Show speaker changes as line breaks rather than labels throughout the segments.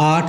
8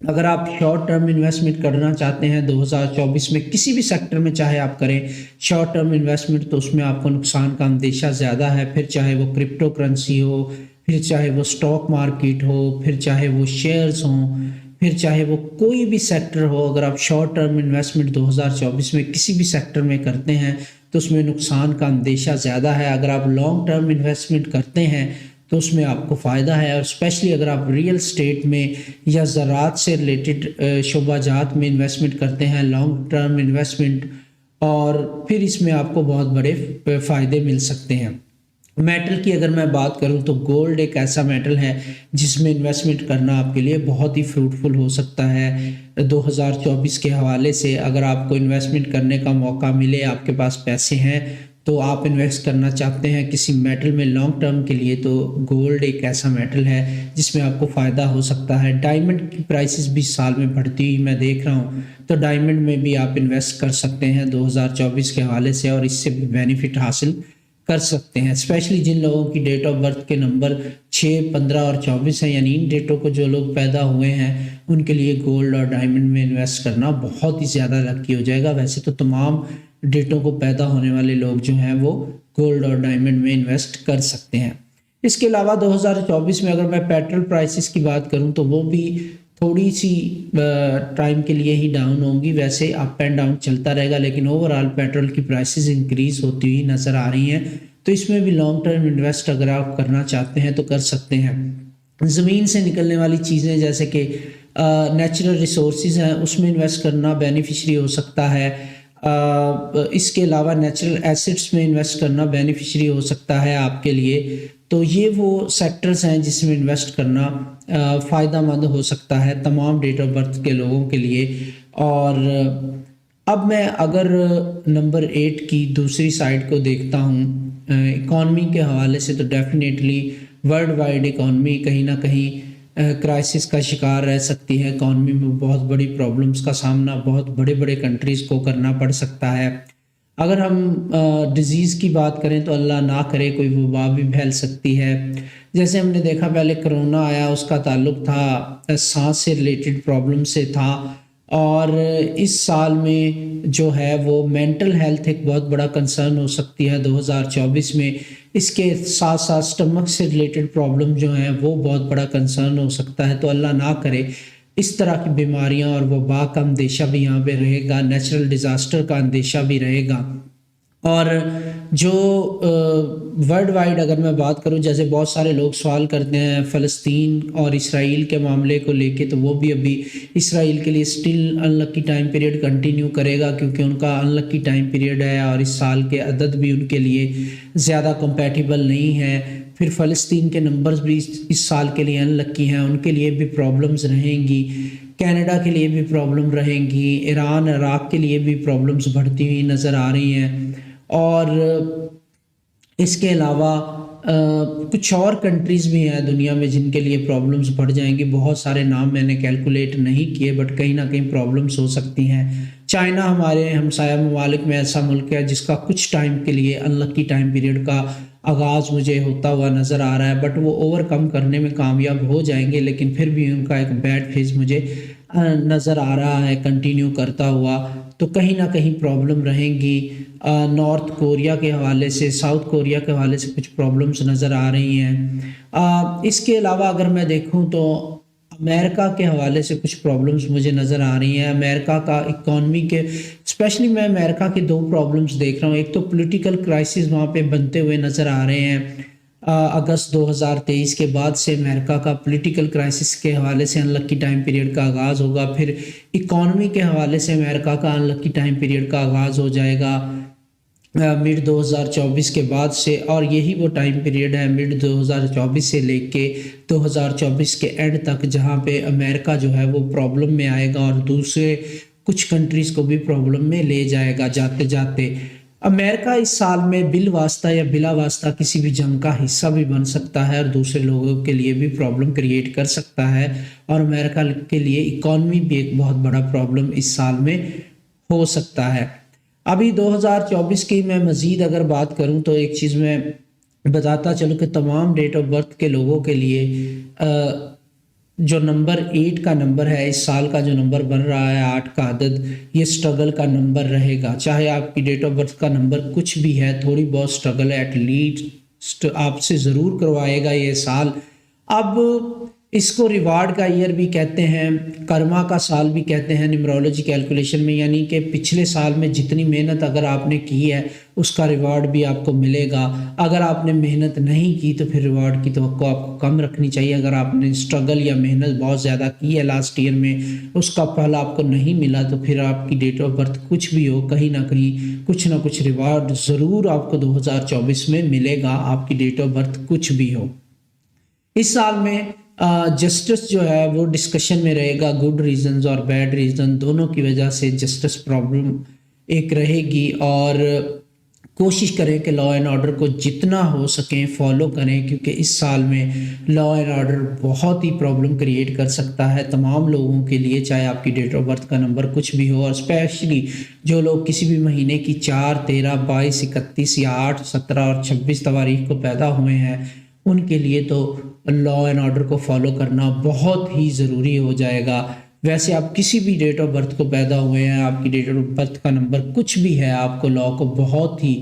اگر آپ short term investment کرنا چاہتے ہیں 2024 میں کسی بھی سیکٹر میں چاہے آپ کریں شارٹ ٹرم انویسٹمنٹ، تو اس میں آپ کو نقصان کا اندیشہ زیادہ ہے، پھر چاہے وہ کرپٹو کرنسی ہو، پھر چاہے وہ سٹاک مارکیٹ ہو، پھر چاہے وہ شیئرز ہوں، پھر چاہے وہ کوئی بھی سیکٹر ہو، اگر آپ شارٹ ٹرم انویسٹمنٹ 2024 میں کسی بھی سیکٹر میں کرتے ہیں تو اس میں نقصان کا اندیشہ زیادہ ہے۔ اگر آپ لانگ ٹرم انویسٹمنٹ کرتے ہیں تو اس میں آپ کو فائدہ ہے، اور اسپیشلی اگر آپ ریئل اسٹیٹ میں یا زراعت سے ریلیٹڈ شعبہ جات میں انویسٹمنٹ کرتے ہیں لانگ ٹرم انویسٹمنٹ، اور پھر اس میں آپ کو بہت بڑے فائدے مل سکتے ہیں۔ میٹل کی اگر میں بات کروں تو گولڈ ایک ایسا میٹل ہے جس میں انویسٹمنٹ کرنا آپ کے لیے بہت ہی فروٹفل ہو سکتا ہے 2024 کے حوالے سے۔ اگر آپ کو انویسٹمنٹ کرنے کا موقع ملے، آپ کے پاس پیسے ہیں تو آپ انویسٹ کرنا چاہتے ہیں کسی میٹل میں لانگ ٹرم کے لیے، تو گولڈ ایک ایسا میٹل ہے جس میں آپ کو فائدہ ہو سکتا ہے۔ ڈائمنڈ کی پرائسز بھی سال میں بڑھتی ہوئی میں دیکھ رہا ہوں، تو ڈائمنڈ میں بھی آپ انویسٹ کر سکتے ہیں 2024 کے حوالے سے، اور اس سے بھی بینیفٹ حاصل کر سکتے ہیں۔ اسپیشلی جن لوگوں کی ڈیٹ آف برتھ کے نمبر 6، 15 اور 24 ہیں، یعنی ان ڈیٹوں کو جو لوگ پیدا ہوئے ہیں ان کے لیے گولڈ اور ڈائمنڈ میں انویسٹ کرنا بہت ہی زیادہ لکی ہو جائے گا۔ ویسے تو تمام ڈیٹوں کو پیدا ہونے والے لوگ جو ہیں وہ گولڈ اور ڈائمنڈ میں انویسٹ کر سکتے ہیں۔ اس کے علاوہ 2024 میں اگر میں پیٹرول پرائسز کی بات کروں تو وہ بھی تھوڑی سی ٹائم کے لیے ہی ڈاؤن ہوں گی، ویسے اپ اینڈ ڈاؤن چلتا رہے گا، لیکن اوور آل پیٹرول کی پرائسز انکریز ہوتی ہوئی نظر آ رہی ہیں، تو اس میں بھی لانگ ٹرم انویسٹ اگر آپ کرنا چاہتے ہیں تو کر سکتے ہیں۔ زمین سے نکلنے والی چیزیں جیسے کہ نیچرل ریسورسز ہیں، اس میں انویسٹ کرنا بینیفیشری ہو سکتا ہے۔ اس کے علاوہ نیچرل ایسٹس میں انویسٹ کرنا بینیفیشری ہو سکتا ہے آپ کے لیے، تو یہ وہ سیکٹرز ہیں جس میں انویسٹ کرنا فائدہ مند ہو سکتا ہے تمام ڈیٹ آف برتھ کے لوگوں کے لیے۔ اور اب میں اگر نمبر 8 کی دوسری سائڈ کو دیکھتا ہوں اکانومی کے حوالے سے، تو ڈیفینیٹلی ورلڈ وائڈ اکانومی کہیں نہ کہیں کرائسس کا شکار رہ سکتی ہے۔ اکانومی میں بہت بڑی پرابلمز کا سامنا بہت بڑے بڑے کنٹریز کو کرنا پڑ سکتا ہے۔ اگر ہم ڈیزیز کی بات کریں تو اللہ نہ کرے کوئی وبا بھی پھیل سکتی ہے، جیسے ہم نے دیکھا پہلے کرونا آیا، اس کا تعلق تھا سانس سے ریلیٹڈ پرابلم سے تھا، اور اس سال میں جو ہے وہ مینٹل ہیلتھ ایک بہت بڑا کنسرن ہو سکتی ہے 2024 میں۔ اس کے ساتھ ساتھ سٹمک سے ریلیٹڈ پرابلم جو ہیں وہ بہت بڑا کنسرن ہو سکتا ہے، تو اللہ نہ کرے اس طرح کی بیماریاں اور وبا کا اندیشہ بھی یہاں پہ رہے گا، نیچرل ڈیزاسٹر کا اندیشہ بھی رہے گا۔ اور جو ورلڈ وائڈ اگر میں بات کروں، جیسے بہت سارے لوگ سوال کرتے ہیں فلسطین اور اسرائیل کے معاملے کو لے کے، تو وہ بھی ابھی اسرائیل کے لیے سٹل ان لکی ٹائم پیریڈ کنٹینیو کرے گا، کیونکہ ان کا ان لکی ٹائم پیریڈ ہے اور اس سال کے عدد بھی ان کے لیے زیادہ کمپیٹیبل نہیں ہے۔ پھر فلسطین کے نمبرز بھی اس سال کے لیے ان لکی ہیں، ان کے لیے بھی پرابلمز رہیں گی، کینیڈا کے لیے بھی پرابلم رہیں گی، ایران عراق کے لیے بھی پرابلمز بڑھتی ہوئی نظر آ رہی ہیں، اور اس کے علاوہ کچھ اور کنٹریز بھی ہیں دنیا میں جن کے لیے پرابلمز بڑھ جائیں گی۔ بہت سارے نام میں نے کیلکولیٹ نہیں کیے، بٹ کہیں نہ کہیں پرابلمز ہو سکتی ہیں۔ چائنا ہمارے ہمسایہ ممالک میں ایسا ملک ہے جس کا کچھ ٹائم کے لیے ان لکی ٹائم پیریڈ کا آغاز مجھے ہوتا ہوا نظر آ رہا ہے، بٹ وہ اوور کم کرنے میں کامیاب ہو جائیں گے، لیکن پھر بھی ان کا ایک بیڈ فیز مجھے نظر آ رہا ہے کنٹینیو کرتا ہوا، تو کہیں نہ کہیں پرابلم رہیں گی۔ نارتھ کوریا کے حوالے سے، ساؤتھ کوریا کے حوالے سے کچھ پرابلمز نظر آ رہی ہیں۔ اس کے علاوہ اگر میں دیکھوں تو امریکہ کے حوالے سے کچھ پرابلمز مجھے نظر آ رہی ہیں۔ امریکہ کا اکانومی کے اسپیشلی میں امریکہ کے 2 پرابلمز دیکھ رہا ہوں، ایک تو پولیٹیکل کرائسس وہاں پہ بنتے ہوئے نظر آ رہے ہیں۔ اگست 2023 کے بعد سے امریکہ کا پولیٹیکل کرائسس کے حوالے سے ان لکی ٹائم پیریڈ کا آغاز ہوگا، پھر اکانومی کے حوالے سے امریکہ کا ان لکی ٹائم پیریڈ کا آغاز ہو جائے گا مڈ 2024 کے بعد سے، اور یہی وہ ٹائم پیریڈ ہے مڈ 2024 سے لے کے 2024 کے اینڈ تک جہاں پہ امریکہ جو ہے وہ پرابلم میں آئے گا اور دوسرے کچھ کنٹریز کو بھی پرابلم میں لے جائے گا جاتے جاتے۔ امریکہ اس سال میں بالواسطہ یا بلا واسطہ کسی بھی جنگ کا حصہ بھی بن سکتا ہے اور دوسرے لوگوں کے لیے بھی پرابلم کریٹ کر سکتا ہے، اور امریکہ کے لیے اکانومی بھی ایک بہت بڑا پرابلم اس سال میں ہو سکتا ہے۔ ابھی 2024 کی میں مزید اگر بات کروں تو ایک چیز میں بتاتا چلوں کہ تمام ڈیٹ آف برتھ کے لوگوں کے لیے جو نمبر 8 کا نمبر ہے، اس سال کا جو نمبر بن رہا ہے 8 کا عدد، یہ سٹرگل کا نمبر رہے گا. چاہے آپ کی ڈیٹ آف برتھ کا نمبر کچھ بھی ہے، تھوڑی بہت سٹرگل ایٹ لیسٹ آپ سے ضرور کروائے گا یہ سال. اب اس کو ریوارڈ کا ایئر بھی کہتے ہیں، کرما کا سال بھی کہتے ہیں نیمرولوجی کیلکولیشن میں، یعنی کہ پچھلے سال میں جتنی محنت اگر آپ نے کی ہے اس کا ریوارڈ بھی آپ کو ملے گا. اگر آپ نے محنت نہیں کی تو پھر ریوارڈ کی توقع آپ کو کم رکھنی چاہیے. اگر آپ نے اسٹرگل یا محنت بہت زیادہ کی ہے لاسٹ ایئر میں، اس کا پھل آپ کو نہیں ملا، تو پھر آپ کی ڈیٹ آف برتھ کچھ بھی ہو، کہیں نہ کہیں کچھ نہ کچھ ریوارڈ ضرور آپ کو 2024 میں ملے گا، آپ کی ڈیٹ آف برتھ کچھ بھی ہو. اس سال میں جسٹس جو ہے وہ ڈسکشن میں رہے گا. گڈ ریزنز اور بیڈ ریزن دونوں کی وجہ سے جسٹس پرابلم ایک رہے گی، اور کوشش کریں کہ لا اینڈ آرڈر کو جتنا ہو سکیں فالو کریں، کیونکہ اس سال میں لا اینڈ آرڈر بہت ہی پرابلم کریٹ کر سکتا ہے تمام لوگوں کے لیے، چاہے آپ کی ڈیٹ آف برتھ کا نمبر کچھ بھی ہو. اور اسپیشلی جو لوگ کسی بھی مہینے کی 4، 13، 22، 31 یا 8، 17 اور 26 تواریخ کو پیدا ہوئے ہیں، ان کے لیے تو لا اینڈ آرڈر کو فالو کرنا بہت ہی ضروری ہو جائے گا. ویسے آپ کسی بھی ڈیٹ آف برتھ کو پیدا ہوئے ہیں، آپ کی ڈیٹ آف برتھ کا نمبر کچھ بھی ہے، آپ کو لا کو بہت ہی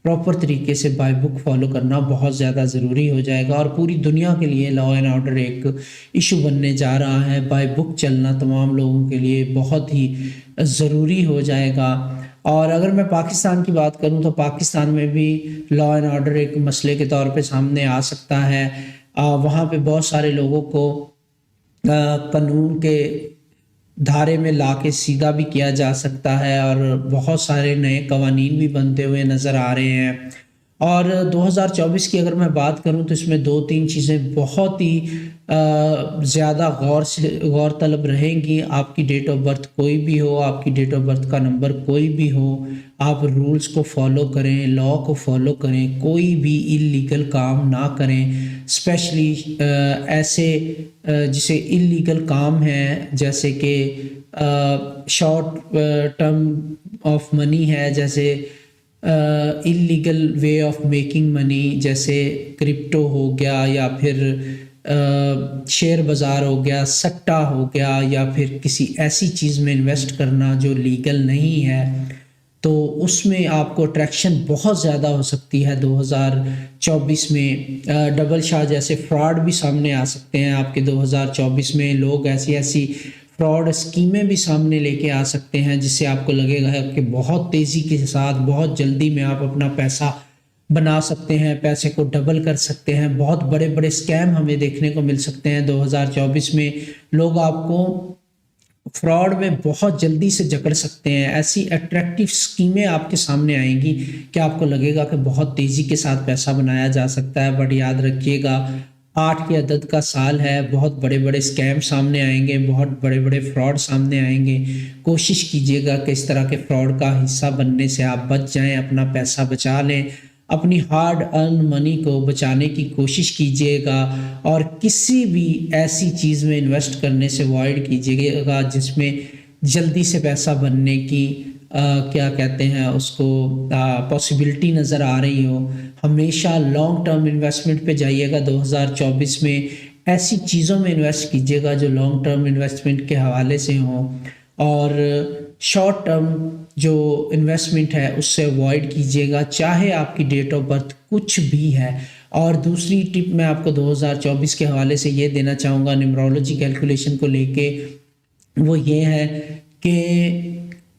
پراپر طریقے سے بائی بک فالو کرنا بہت زیادہ ضروری ہو جائے گا. اور پوری دنیا کے لیے لا اینڈ آرڈر ایک ایشو بننے جا رہا ہے. بائی بک چلنا تمام لوگوں کے لیے بہت ہی ضروری ہو جائے گا. اور اگر میں پاکستان کی بات کروں تو پاکستان میں بھی لا اینڈ آرڈر ایک مسئلے کے طور پہ سامنے آ سکتا ہے. وہاں پہ بہت سارے لوگوں کو قانون کے دھارے میں لا کے سیدھا بھی کیا جا سکتا ہے، اور بہت سارے نئے قوانین بھی بنتے ہوئے نظر آ رہے ہیں. اور 2024 کی اگر میں بات کروں تو اس میں 2-3 چیزیں بہت ہی زیادہ غور طلب رہیں گی. آپ کی ڈیٹ آف برتھ کوئی بھی ہو، آپ کی ڈیٹ آف برتھ کا نمبر کوئی بھی ہو، آپ رولز کو فالو کریں، لا کو فالو کریں، کوئی بھی اللیگل کام نہ کریں. اسپیشلی ایسے جسے اللیگل کام ہیں جیسے کہ شارٹ ٹرم آف منی ہے، جیسے illegal way of making money, جیسے کرپٹو ہو گیا، یا پھر شیئر بازار ہو گیا، سٹا ہو گیا، یا پھر کسی ایسی چیز میں انویسٹ کرنا جو لیگل نہیں ہے، تو اس میں آپ کو اٹریکشن بہت زیادہ ہو سکتی ہے 2024 میں. ڈبل شاہ جیسے فراڈ بھی سامنے آ سکتے ہیں آپ کے 2024 میں. لوگ ایسی فراڈ اسکیمیں بھی سامنے لے کے آ سکتے ہیں جس سے آپ کو لگے گا کہ بہت تیزی کے ساتھ بہت جلدی میں آپ اپنا پیسہ بنا سکتے ہیں، پیسے کو ڈبل کر سکتے ہیں. بہت بڑے بڑے اسکیم ہمیں دیکھنے کو مل سکتے ہیں 2024 میں. لوگ آپ کو فراڈ میں بہت جلدی سے جکڑ سکتے ہیں. ایسی اٹریکٹیو اسکیمیں آپ کے سامنے آئیں گی کہ آپ کو لگے گا کہ بہت تیزی کے ساتھ پیسہ بنایا جا سکتا ہے. بٹ یاد رکھیے گا 8 کے عدد کا سال ہے، بہت بڑے بڑے اسکیم سامنے آئیں گے، بہت بڑے بڑے فراڈ سامنے آئیں گے. کوشش کیجیے گا کہ اس طرح کے فراڈ کا حصہ بننے سے آپ بچ جائیں، اپنا پیسہ بچا لیں، اپنی ہارڈ ارن منی کو بچانے کی کوشش کیجیے گا. اور کسی بھی ایسی چیز میں انویسٹ کرنے سے اوائڈ کیجیے گا جس میں جلدی سے پیسہ بننے کی کیا کہتے ہیں اس کو پاسبلٹی نظر آ رہی ہو. ہمیشہ لانگ ٹرم انویسٹمنٹ پہ جائیے گا 2024 میں. ایسی چیزوں میں انویسٹ کیجیے گا جو لانگ ٹرم انویسٹمنٹ کے حوالے سے ہوں، اور شارٹ ٹرم جو انویسٹمنٹ ہے اس سے اوائڈ کیجیے گا، چاہے آپ کی ڈیٹ آف برتھ کچھ بھی ہے. اور دوسری ٹپ میں آپ کو 2024 کے حوالے سے یہ دینا چاہوں گا نیمرولوجی کیلکولیشن کو لے کے، وہ یہ ہے کہ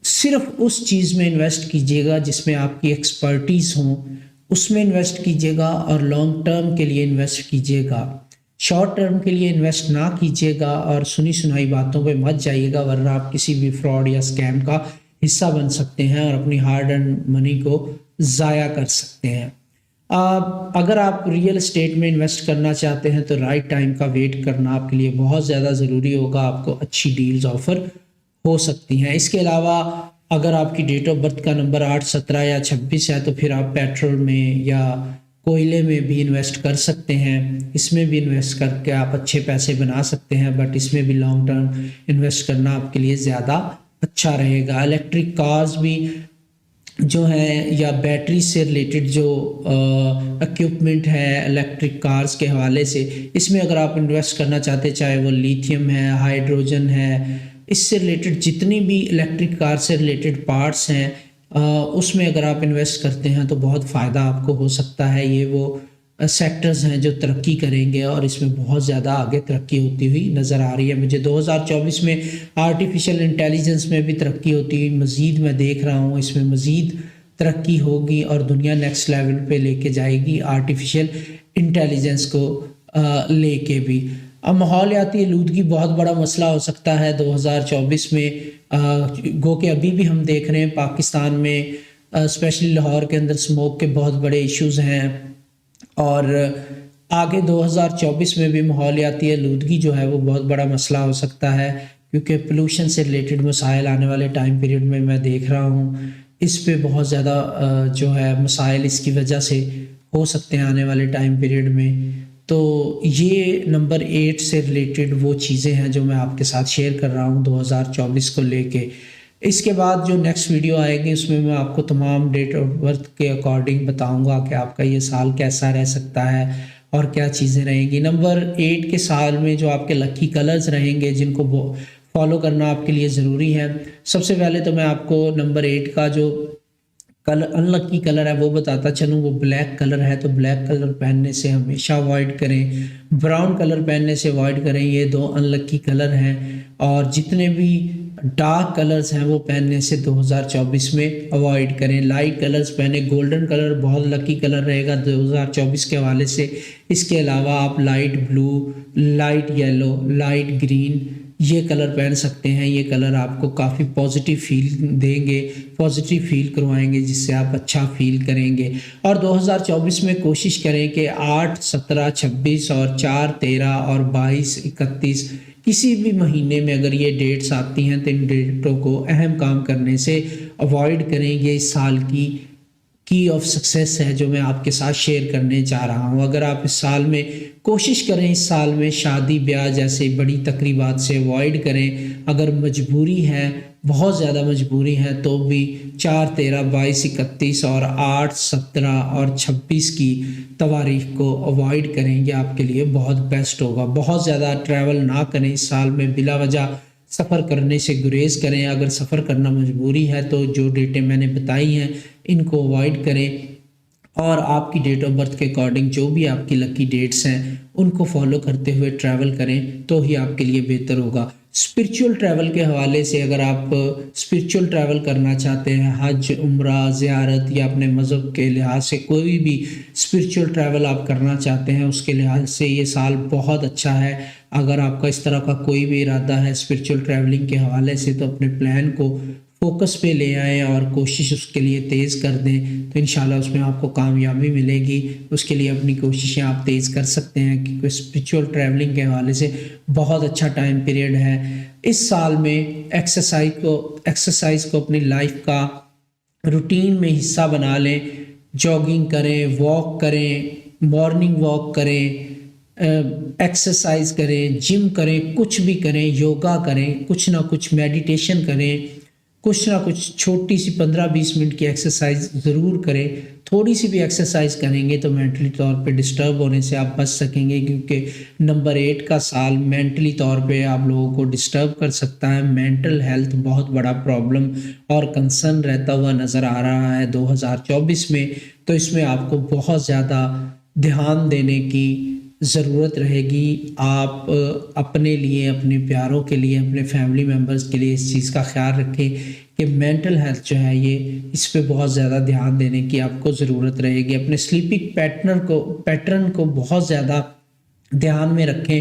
صرف اس چیز میں انویسٹ کیجیے گا جس میں آپ کی ایکسپرٹیز ہوں، اس میں انویسٹ کیجیے گا، اور لانگ ٹرم کے لیے انویسٹ کیجیے گا. شارٹ ٹرم کے لیے انویسٹ نہ کیجیے گا، اور سنی سنائی باتوں پہ مت جائیے گا، ورنہ آپ کسی بھی فراڈ یا اسکیم کا حصہ بن سکتے ہیں اور اپنی ہارڈ ارن منی کو ضائع کر سکتے ہیں. اگر آپ ریئل اسٹیٹ میں انویسٹ کرنا چاہتے ہیں تو رائٹ ٹائم کا ویٹ کرنا آپ کے لیے بہت زیادہ ضروری ہوگا. آپ کو اچھی ڈیلز آفر ہو سکتی ہیں. اس کے علاوہ اگر آپ کی ڈیٹ آف برتھ کا نمبر 8، 17 یا 26 ہے تو پھر آپ پیٹرول میں یا کوئلے میں بھی انویسٹ کر سکتے ہیں. اس میں بھی انویسٹ کر کے آپ اچھے پیسے بنا سکتے ہیں، بٹ اس میں بھی لانگ ٹرم انویسٹ کرنا آپ کے لیے زیادہ اچھا رہے گا. الیکٹرک کارز بھی جو ہیں یا بیٹری سے ریلیٹڈ جو اکوپمنٹ ہے الیکٹرک کارز کے حوالے سے، اس میں اگر آپ انویسٹ کرنا چاہتے ہیں، چاہے وہ لیتھیم ہے، ہائیڈروجن ہے، اس سے ریلیٹڈ جتنی بھی الیکٹرک کار سے ریلیٹڈ پارٹس ہیں، اس میں اگر آپ انویسٹ کرتے ہیں تو بہت فائدہ آپ کو ہو سکتا ہے۔ یہ وہ سیکٹرز ہیں جو ترقی کریں گے اور اس میں بہت زیادہ آگے ترقی ہوتی ہوئی نظر آ رہی ہے مجھے۔ 2024 میں آرٹیفیشل انٹیلیجنس میں بھی ترقی ہوتی ہوئی مزید میں دیکھ رہا ہوں، اس میں مزید ترقی ہوگی اور دنیا نیکسٹ لیول پہ لے کے جائے گی آرٹیفیشل انٹیلیجنس کو لے کے بھی۔ اب ماحولیاتی آلودگی بہت بڑا مسئلہ ہو سکتا ہے 2024 میں، گو کہ ابھی بھی ہم دیکھ رہے ہیں پاکستان میں اسپیشلی لاہور کے اندر اسموک کے بہت بڑے ایشوز ہیں، اور آگے 2024 میں بھی ماحولیاتی آلودگی جو ہے وہ بہت بڑا مسئلہ ہو سکتا ہے، کیونکہ پولوشن سے ریلیٹڈ مسائل آنے والے ٹائم پیریڈ میں دیکھ رہا ہوں، اس پہ بہت زیادہ جو ہے مسائل اس کی وجہ سے ہو سکتے ہیں آنے والے ٹائم پیریڈ میں۔ تو یہ نمبر 8 سے ریلیٹڈ وہ چیزیں ہیں جو میں آپ کے ساتھ شیئر کر رہا ہوں 2024 کو لے کے۔ اس کے بعد جو نیکسٹ ویڈیو آئے گی اس میں آپ کو تمام ڈیٹ آف برتھ کے اکارڈنگ بتاؤں گا کہ آپ کا یہ سال کیسا رہ سکتا ہے اور کیا چیزیں رہیں گی۔ نمبر 8 کے سال میں جو آپ کے لکی کلرز رہیں گے جن کو فالو کرنا آپ کے لیے ضروری ہے، سب سے پہلے تو میں آپ کو نمبر 8 کا جو ان لکی کلر ہے وہ بتاتا چلوں، وہ بلیک کلر ہے، تو بلیک کلر پہننے سے ہمیشہ اوائڈ کریں، براؤن کلر پہننے سے اوائڈ کریں، یہ 2 ان لکی کلر ہیں۔ اور جتنے بھی ڈارک کلرز ہیں وہ پہننے سے 2024 میں اوائڈ کریں، لائٹ کلرز پہنیں، گولڈن کلر بہت لکی کلر رہے گا 2024 کے حوالے سے۔ اس کے علاوہ آپ light blue, light yellow, light green یہ کلر پہن سکتے ہیں، یہ کلر آپ کو کافی پازیٹیو فیل دیں گے، پازیٹیو فیل کروائیں گے، جس سے آپ اچھا فیل کریں گے۔ اور 2024 میں کوشش کریں کہ 8، 17، 26 اور 4، 13 اور 22، 31 کسی بھی مہینے میں اگر یہ ڈیٹس آتی ہیں تو ان ڈیٹوں کو اہم کام کرنے سے اوائڈ کریں۔ یہ اس سال کی آف سکسیس ہے جو میں آپ کے ساتھ شیئر کرنے جا رہا ہوں۔ اگر آپ اس سال میں کوشش کریں، اس سال میں شادی بیاہ جیسے بڑی تقریبات سے اوائڈ کریں، اگر مجبوری ہے، بہت زیادہ مجبوری ہے تو بھی 4، 13، 22، 31 اور 8، 17 اور 26 کی تواریخ کو اوائڈ کریں گے، آپ کے لیے بہت بیسٹ ہوگا۔ بہت زیادہ ٹریول نہ کریں اس سال میں، بلا وجہ سفر کرنے سے گریز کریں۔ اگر سفر کرنا مجبوری ہے تو جو ڈیٹیں میں نے بتائی ہیں ان کو اوائڈ کریں، اور آپ کی ڈیٹ آف برتھ کے اکارڈنگ جو بھی آپ کی لکی ڈیٹس ہیں ان کو فالو کرتے ہوئے ٹریول کریں تو ہی آپ کے لیے بہتر ہوگا۔ اسپرچول ٹریول کے حوالے سے اگر آپ اسپرچول ٹریول کرنا چاہتے ہیں، حج، عمرہ، زیارت یا اپنے مذہب کے لحاظ سے کوئی بھی اسپرچول ٹریول آپ کرنا چاہتے ہیں، اس کے لحاظ سے یہ سال بہت اچھا ہے۔ اگر آپ کا اس طرح کا کوئی بھی ارادہ ہے اسپرچول ٹریولنگ کے حوالے سے تو اپنے پلان کو فوکس پہ لے آئیں اور کوشش اس کے لیے تیز کر دیں، تو انشاءاللہ اس میں آپ کو کامیابی ملے گی۔ اس کے لیے اپنی کوششیں آپ تیز کر سکتے ہیں، کیونکہ اسپرچول ٹریولنگ کے حوالے سے بہت اچھا ٹائم پیریڈ ہے۔ اس سال میں ایکسرسائز کو اپنی لائف کا روٹین میں حصہ بنا لیں، جاگنگ کریں، واک کریں، مارننگ واک کریں، ایکسرسائز کریں، جم کریں، کچھ بھی کریں، یوگا کریں، کچھ نہ کچھ میڈیٹیشن کریں، کچھ نہ کچھ چھوٹی سی 15-20 منٹ کی ایکسرسائز ضرور کریں۔ تھوڑی سی بھی ایکسرسائز کریں گے تو مینٹلی طور پہ ڈسٹرب ہونے سے آپ بچ سکیں گے، کیونکہ نمبر 8 کا سال مینٹلی طور پہ آپ لوگوں کو ڈسٹرب کر سکتا ہے۔ مینٹل ہیلتھ بہت بڑا پرابلم اور کنسرن رہتا ہوا نظر آ رہا ہے 2024 میں، تو اس میں آپ کو بہت زیادہ دھیان دینے کی ضرورت رہے گی۔ آپ اپنے لیے، اپنے پیاروں کے لیے، اپنے فیملی ممبرز کے لیے اس چیز کا خیال رکھیں کہ مینٹل ہیلتھ جو ہے یہ اس پہ بہت زیادہ دھیان دینے کی آپ کو ضرورت رہے گی۔ اپنے سلیپنگ پیٹرن کو بہت زیادہ دھیان میں رکھیں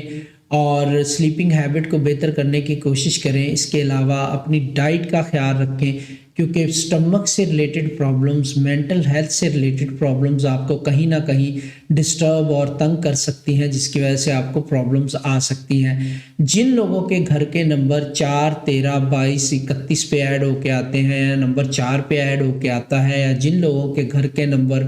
اور سلیپنگ ہیبٹ کو بہتر کرنے کی کوشش کریں۔ اس کے علاوہ اپنی ڈائٹ کا خیال رکھیں، کیونکہ سٹمک سے ریلیٹڈ پرابلمز، مینٹل ہیلتھ سے ریلیٹڈ پرابلمز آپ کو کہیں نہ کہیں ڈسٹرب اور تنگ کر سکتی ہیں، جس کی وجہ سے آپ کو پرابلمز آ سکتی ہیں۔ جن لوگوں کے گھر کے نمبر 4، 13، 22، 31 پہ ایڈ ہو کے آتے ہیں، نمبر 4 پہ ایڈ ہو کے آتا ہے، یا جن لوگوں کے گھر کے نمبر